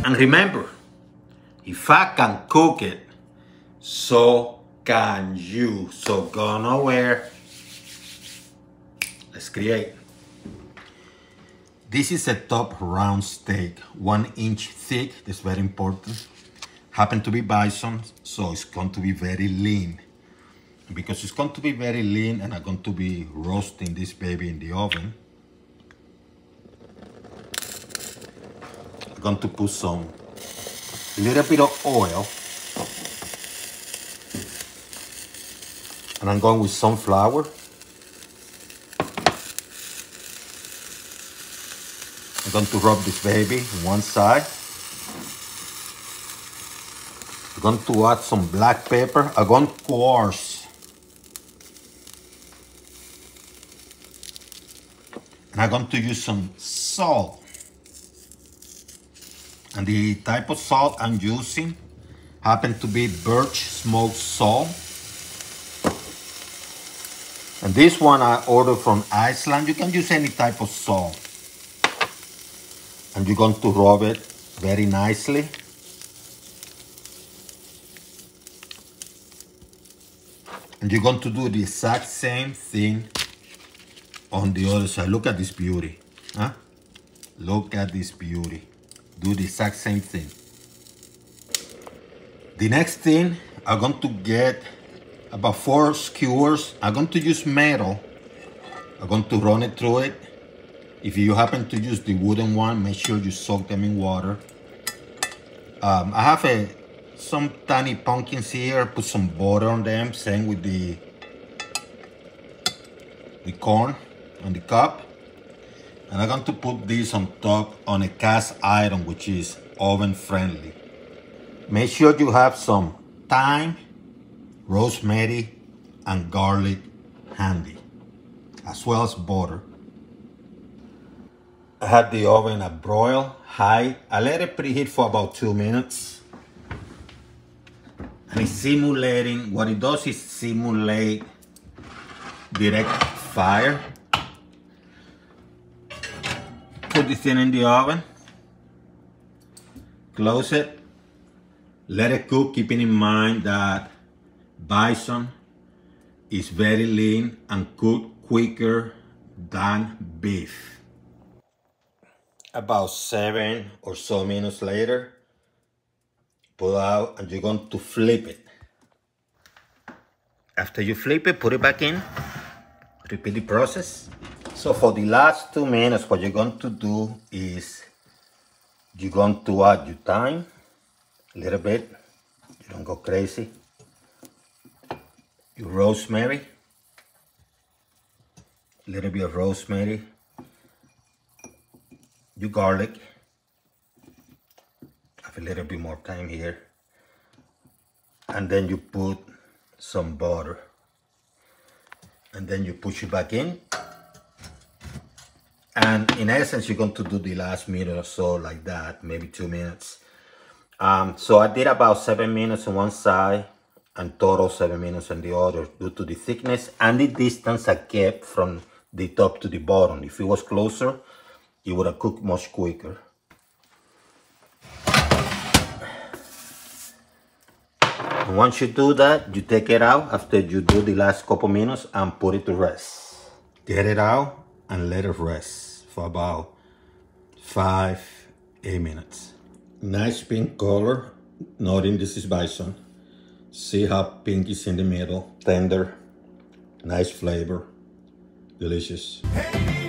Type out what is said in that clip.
And remember, if I can cook it, so can you. So go nowhere. Let's create. This is a top round steak, 1 inch thick. That's very important. Happen to be bison, so it's going to be very lean. Because it's going to be very lean, and I'm going to be roasting this baby in the oven. I'm going to put some little bit of oil, and I'm going with some flour. I'm going to rub this baby on one side. I'm going to add some black pepper. I'm going to coarse. And I'm going to use some salt. And the type of salt I'm using happen to be birch smoked salt. And this one I ordered from Iceland. You can use any type of salt. And you're going to rub it very nicely. And you're going to do the exact same thing on the other side. Look at this beauty, huh? Look at this beauty. Do the exact same thing. The next thing, I'm going to get about 4 skewers. I'm going to use metal. I'm going to run it through it. If you happen to use the wooden one, make sure you soak them in water. I have some tiny pumpkins here. Put some butter on them. Same with the corn on the cup. And I'm going to put this on top on a cast iron, which is oven friendly. Make sure you have some thyme, rosemary, and garlic handy, as well as butter. I had the oven at broil high. I let it preheat for about 2 minutes. And it's simulating, what it does is simulate direct fire. Put this thing in the oven. Close it. Let it cook, keeping in mind that bison is very lean and cooked quicker than beef. About 7 or so minutes later, pull out and you're going to flip it. After you flip it, put it back in. Repeat the process. So for the last 2 minutes, what you're going to do is you're going to add your thyme a little bit. You don't go crazy. Your rosemary, a little bit of rosemary. Your garlic. I have a little bit more time here. And then you put some butter. And then you push it back in. And in essence, you're going to do the last minute or so like that, maybe 2 minutes. So I did about 7 minutes on one side and total 7 minutes on the other due to the thickness and the distance I kept from the top to the bottom. If it was closer, it would have cooked much quicker. And once you do that, you take it out after you do the last couple minutes and put it to rest. Get it out and let it rest for about 5-8 minutes. Nice pink color, noting this is bison. See how pink is in the middle, tender, nice flavor, delicious. Hey.